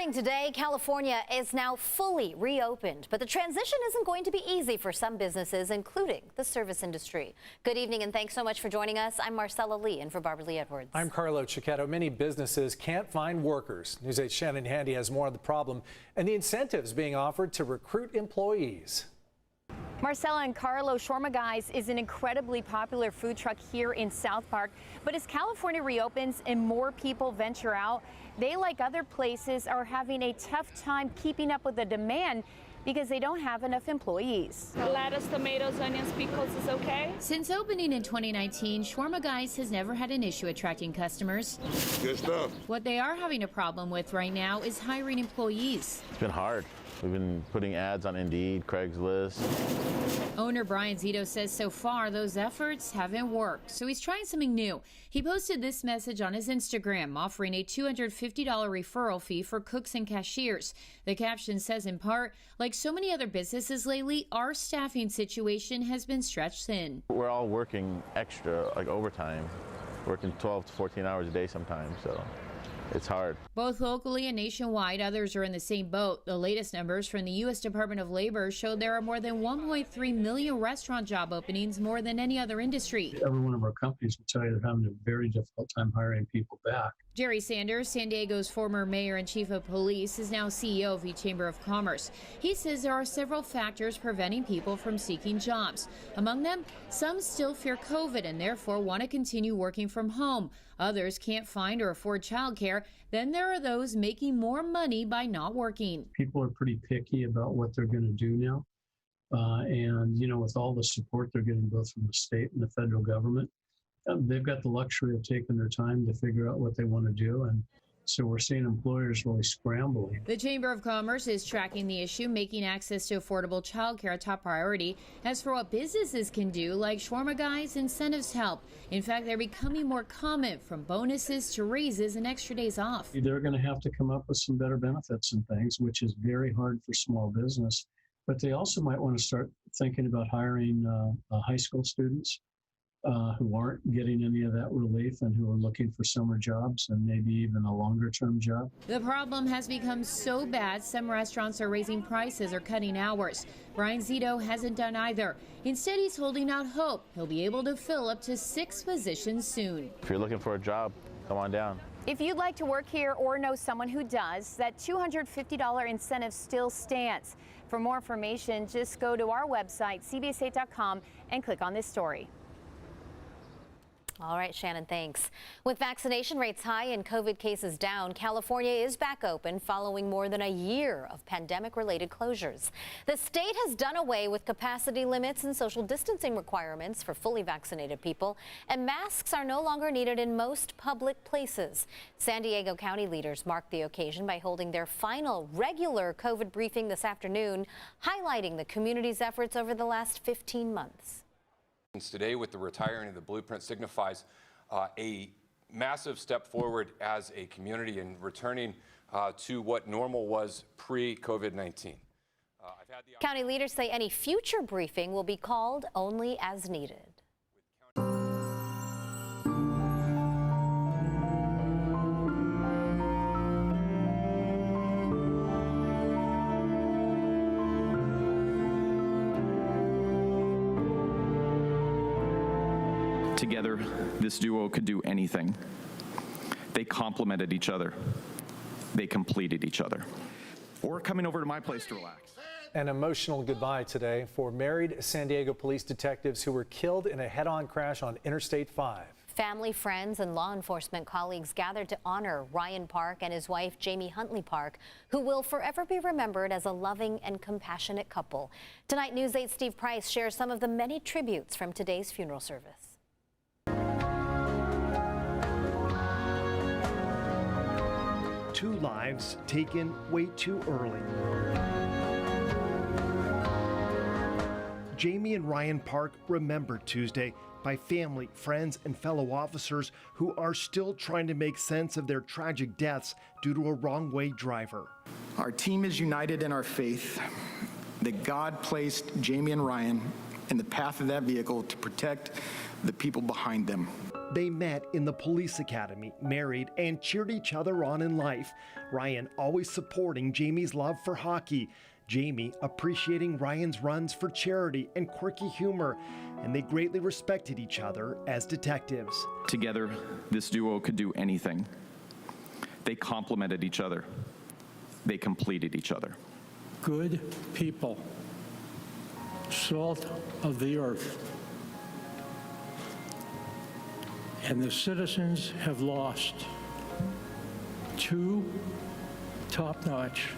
Starting today, California is now fully reopened, but the transition isn't going to be easy for some businesses, including the service industry. Good evening and thanks so much for joining us. I'm Marcella Lee in for Barbara Lee Edwards. I'm Carlo Cicchetto. Many businesses can't find workers. News 8's Shannon Handy has more on the problem and the incentives being offered to recruit employees. Marcella and Carlo, Shawarma Guys is an incredibly popular food truck here in South Park. But as California reopens and more people venture out, they, like other places, are having a tough time keeping up with the demand because they don't have enough employees. Lettuce, tomatoes, onions, pickles is okay. Since opening in 2019, Shawarma Guys has never had an issue attracting customers. Good stuff. What they are having a problem with right now is hiring employees. It's been hard. We've been putting ads on Indeed, Craigslist. Owner Brian Zito says so far those efforts haven't worked, so he's trying something new. He posted this message on his Instagram, offering a $250 referral fee for cooks and cashiers. The caption says in part, like so many other businesses lately, our staffing situation has been stretched thin. We're all working extra, like overtime, working 12 to 14 hours a day sometimes, so it's hard. Both locally and nationwide, others are in the same boat. The latest numbers from the U.S. Department of Labor show there are more than 1.3 million restaurant job openings, more than any other industry. Every one of our companies will tell you they're having a very difficult time hiring people back. Jerry Sanders, San Diego's former mayor and chief of police, is now CEO of the Chamber of Commerce. He says there are several factors preventing people from seeking jobs. Among them, some still fear COVID and therefore want to continue working from home. Others can't find or afford childcare. Then there are those making more money by not working. People are pretty picky about what they're going to do now. And, you know, with all the support they're getting both from the state and the federal government, they've got the luxury of taking their time to figure out what they want to do. And so we're seeing employers really scrambling. The Chamber of Commerce is tracking the issue, making access to affordable childcare a top priority. As for what businesses can do, like Shawarma Guys, incentives help. In fact, they're becoming more common, from bonuses to raises and extra days off. They're going to have to come up with some better benefits and things, which is very hard for small business. But they also might want to start thinking about hiring high school students who aren't getting any of that relief and who are looking for summer jobs and maybe even a longer term job. The problem has become so bad, some restaurants are raising prices or cutting hours. Brian Zito hasn't done either. Instead, he's holding out hope he'll be able to fill up to 6 positions soon. If you're looking for a job, come on down. If you'd like to work here or know someone who does, that $250 incentive still stands. For more information, just go to our website, CBS8.com, and click on this story. All right, Shannon, thanks. With vaccination rates high and COVID cases down, California is back open following more than a year of pandemic-related closures. The state has done away with capacity limits and social distancing requirements for fully vaccinated people, and masks are no longer needed in most public places. San Diego County leaders marked the occasion by holding their final regular COVID briefing this afternoon, highlighting the community's efforts over the last 15 months. Today, with the retiring of the blueprint, signifies a massive step forward as a community in returning to what normal was pre-COVID-19. County leaders say any future briefing will be called only as needed. Together, this duo could do anything. They complemented each other. They completed each other. Or coming over to my place to relax. An emotional goodbye today for married San Diego police detectives who were killed in a head-on crash on Interstate 5. Family, friends, and law enforcement colleagues gathered to honor Ryan Park and his wife, Jamie Huntley Park, who will forever be remembered as a loving and compassionate couple. Tonight, News 8's Steve Price shares some of the many tributes from today's funeral service. Two lives taken way too early. Jamie and Ryan Park remembered Tuesday by family, friends, and fellow officers who are still trying to make sense of their tragic deaths due to a wrong-way driver. Our team is united in our faith that God placed Jamie and Ryan in the path of that vehicle to protect the people behind them. They met in the police academy, married, and cheered each other on in life. Ryan always supporting Jamie's love for hockey. Jamie appreciating Ryan's runs for charity and quirky humor, and they greatly respected each other as detectives. Together, this duo could do anything. They complemented each other. They completed each other. Good people, salt of the earth. And the citizens have lost two top-notch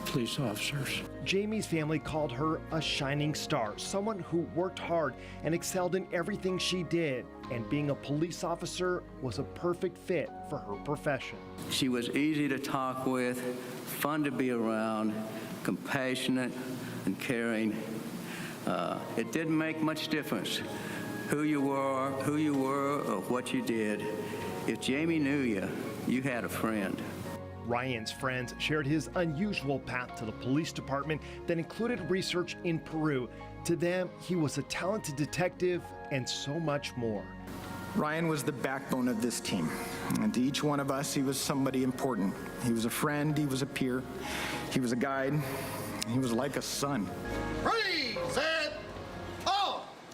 police officers. Jamie's family called her a shining star, someone who worked hard and excelled in everything she did, and being a police officer was a perfect fit for her profession. She was easy to talk with, fun to be around, compassionate and caring. It didn't make much difference who you were, or what you did. If Jamie knew you, you had a friend. Ryan's friends shared his unusual path to the police department that included research in Peru. To them, he was a talented detective and so much more. Ryan was the backbone of this team. And to each one of us, he was somebody important. He was a friend, he was a peer, he was a guide, he was like a son.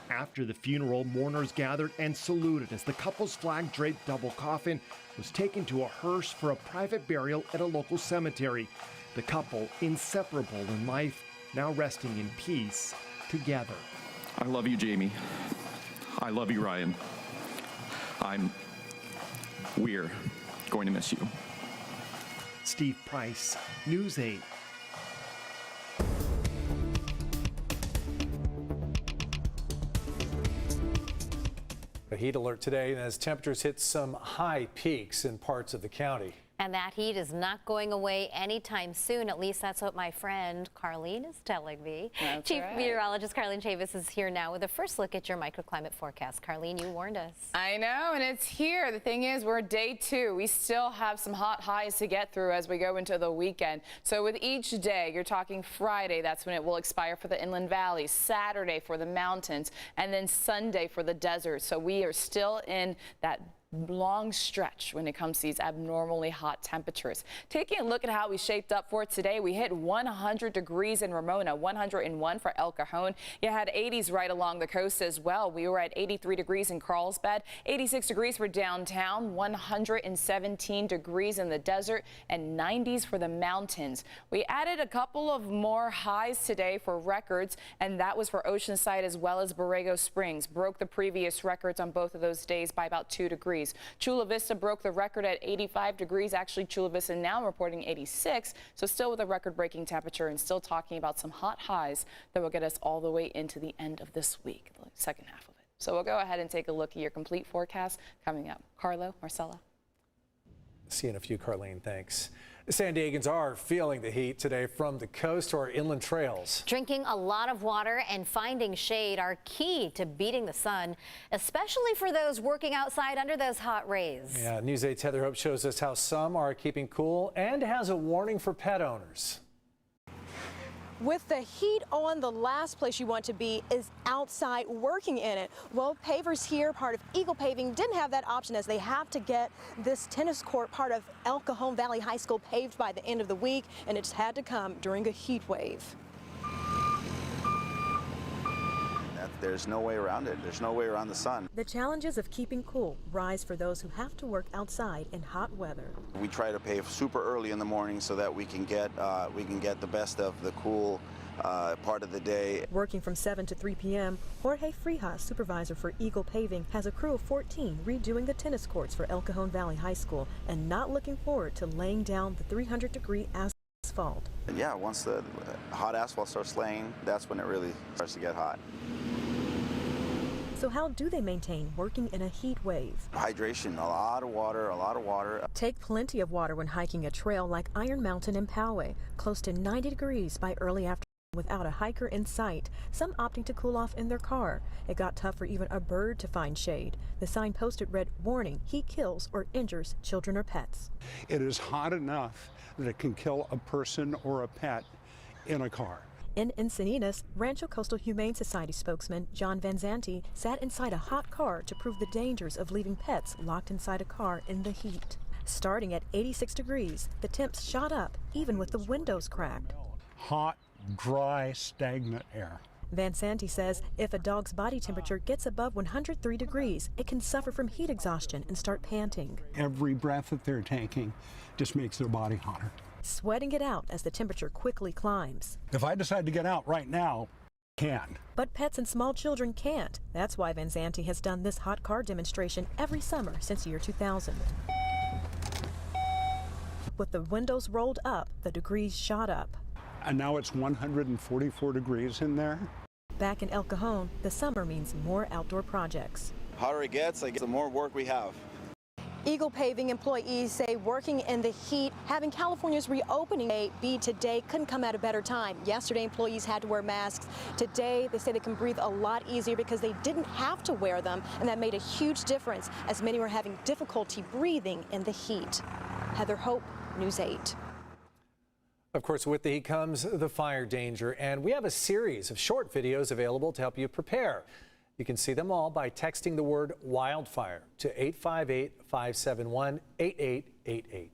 After the funeral, mourners gathered and saluted as the couple's flag-draped double coffin was taken to a hearse for a private burial at a local cemetery. The couple, inseparable in life, now resting in peace together. I love you, Jamie. I love you, Ryan. We're going to miss you. Steve Price, News 8. A heat alert today as temperatures hit some high peaks in parts of the county. And that heat is not going away anytime soon. At least that's what my friend Carlene is telling me. That's Chief right. Meteorologist Carlene Chavis is here now with a first look at your microclimate forecast. Carlene, you warned us. I know, and it's here. The thing is, we're day 2. We still have some hot highs to get through as we go into the weekend. So with each day, you're talking Friday, that's when it will expire for the inland valleys, Saturday for the mountains, and then Sunday for the desert. So we are still in that long stretch when it comes to these abnormally hot temperatures. Taking a look at how we shaped up for today, we hit 100 degrees in Ramona, 101 for El Cajon. You had 80s right along the coast as well. We were at 83 degrees in Carlsbad, 86 degrees for downtown, 117 degrees in the desert, and 90s for the mountains. We added a couple of more highs today for records, and that was for Oceanside as well as Borrego Springs. Broke the previous records on both of those days by about 2 degrees. Chula Vista broke the record at 85 degrees. Actually, Chula Vista now reporting 86, so still with a record-breaking temperature and still talking about some hot highs that will get us all the way into the end of this week, the second half of it. So we'll go ahead and take a look at your complete forecast coming up. Carlo, Marcella. See you in a few, Carlene. Thanks. San Diegans are feeling the heat today from the coast to our inland trails. Drinking a lot of water and finding shade are key to beating the sun, especially for those working outside under those hot rays. Yeah, News 8's Heather Hope shows us how some are keeping cool and has a warning for pet owners. With the heat on, the last place you want to be is outside working in it. Well, pavers here, part of Eagle Paving, didn't have that option as they have to get this tennis court, part of El Cajon Valley High School, paved by the end of the week, and it's had to come during a heat wave. There's no way around it. There's no way around the sun. The challenges of keeping cool rise for those who have to work outside in hot weather. We try to pave super early in the morning so that we can get the best of the cool part of the day. Working from 7 to 3 p.m., Jorge Frijas, supervisor for Eagle Paving, has a crew of 14 redoing the tennis courts for El Cajon Valley High School and not looking forward to laying down the 300-degree asphalt. And yeah, once the hot asphalt starts laying, that's when it really starts to get hot. So how do they maintain working in a heat wave? Hydration, a lot of water. Take plenty of water when hiking a trail like Iron Mountain in Poway, close to 90 degrees by early afternoon without a hiker in sight, some opting to cool off in their car. It got tough for even a bird to find shade. The sign posted read, "Warning, heat kills or injures children or pets." It is hot enough that it can kill a person or a pet in a car. In Encinitas, Rancho Coastal Humane Society spokesman John Van Zanti sat inside a hot car to prove the dangers of leaving pets locked inside a car in the heat. Starting at 86 degrees, the temps shot up, even with the windows cracked. Hot, dry, stagnant air. Van Zanti says if a dog's body temperature gets above 103 degrees, it can suffer from heat exhaustion and start panting. Every breath that they're taking just makes their body hotter. Sweating it out as the temperature quickly climbs. If I decide to get out right now, I can. But pets and small children can't. That's why Van Zanti has done this hot car demonstration every summer since year 2000. With the windows rolled up, the degrees shot up. And now it's 144 degrees in there. Back in El Cajon, the summer means more outdoor projects. Hotter it gets, the more work we have. Eagle Paving employees say working in the heat, having California's reopening day be today couldn't come at a better time. Yesterday, employees had to wear masks. Today, they say they can breathe a lot easier because they didn't have to wear them, and that made a huge difference as many were having difficulty breathing in the heat. Heather Hope, News 8. Of course, with the heat comes the fire danger, and we have a series of short videos available to help you prepare. You can see them all by texting the word wildfire to 858-571-8888.